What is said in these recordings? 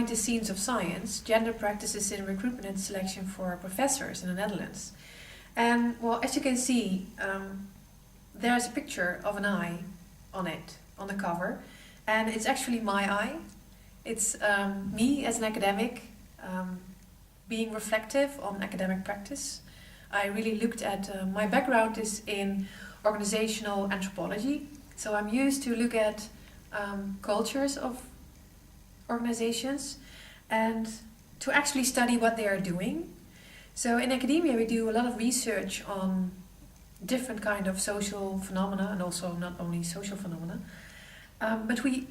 behind the scenes of science, gender practices in recruitment and selection for professors in the Netherlands. And well, as you can see, there's a picture of an eye on it, on the cover, and it's actually my eye. It's me as an academic, being reflective on academic practice. I really looked at, my background is in organizational anthropology, so I'm used to look at cultures of organizations and to actually study what they are doing. So in academia we do a lot of research on different kind of social phenomena, and also not only social phenomena, but we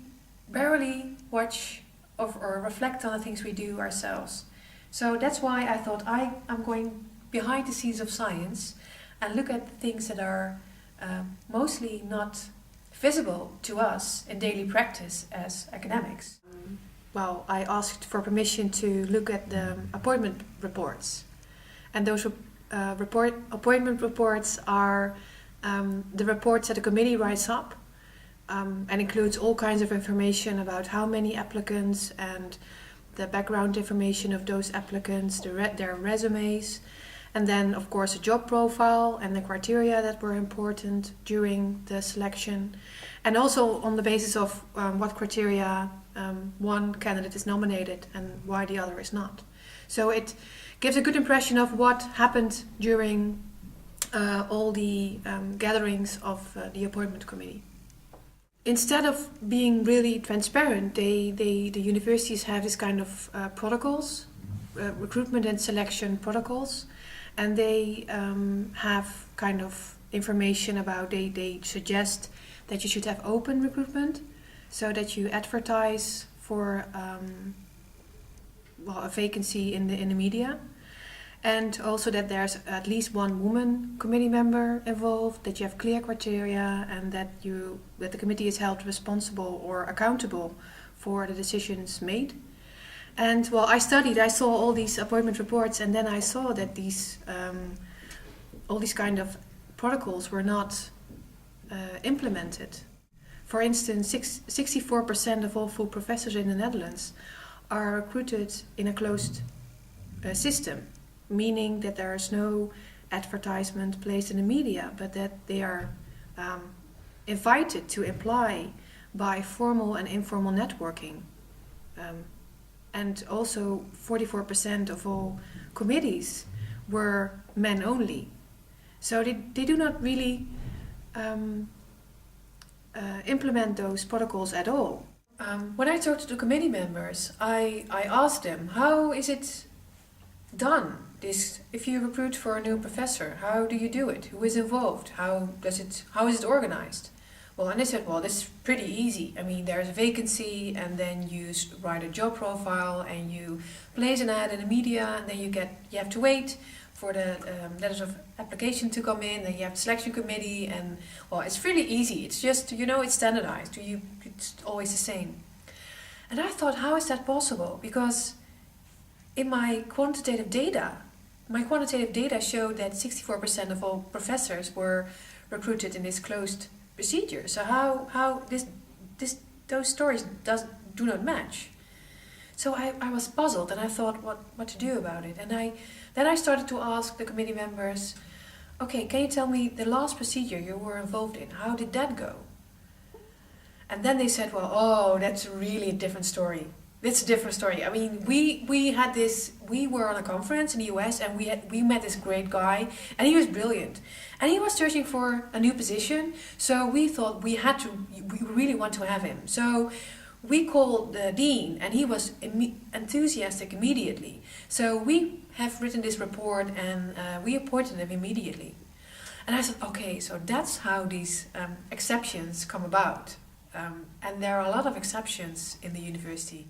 rarely watch or reflect on the things we do ourselves. So that's why I thought I'm going behind the scenes of science and look at things that are mostly not visible to us in daily practice as academics. Well, I asked for permission to look at the appointment reports, and those appointment reports are the reports that the committee writes up, and includes all kinds of information about how many applicants and the background information of those applicants, their resumes, and then of course a job profile and the criteria that were important during the selection, and also on the basis of what criteria one candidate is nominated and why the other is not. So it gives a good impression of what happened during all the gatherings of the appointment committee. Instead of being really transparent, the universities have this kind of protocols, recruitment and selection protocols, and they have kind of information about, they suggest that you should have open recruitment, so that you advertise for a vacancy in the media, and also that there's at least one woman committee member involved, that you have clear criteria, and that the committee is held responsible or accountable for the decisions made. And well, I saw all these appointment reports, and then I saw that all these kind of protocols were not implemented. For instance, 64% of all full professors in the Netherlands are recruited in a closed system, meaning that there is no advertisement placed in the media, but that they are invited to apply by formal and informal networking. And also 44% of all committees were men only. So they do not really implement those protocols at all. When I talked to the committee members, I asked them, how is it done? If you recruit for a new professor, how do you do it? Who is involved? How is it organized? Well, and they said, well, this is pretty easy. I mean, there's a vacancy, and then you write a job profile, and you place an ad in the media, and then you have to wait for the letters of application to come in, and you have the selection committee, and well, it's really easy. It's just, it's standardized. It's always the same. And I thought, how is that possible? Because in my quantitative data showed that 64% of all professors were recruited in this closed procedure. So how those stories do not match. So I was puzzled, and I thought what to do about it. And then I started to ask the committee members, okay, can you tell me the last procedure you were involved in? How did that go? And then they said, well, that's really a different story. It's a different story. I mean, we were on a conference in the US, and we met this great guy, and he was brilliant. And he was searching for a new position, so we thought we really want to have him. So we called the dean, and he was enthusiastic immediately. So we have written this report, and we appointed him immediately. And I said, okay, so that's how these exceptions come about. And there are a lot of exceptions in the university.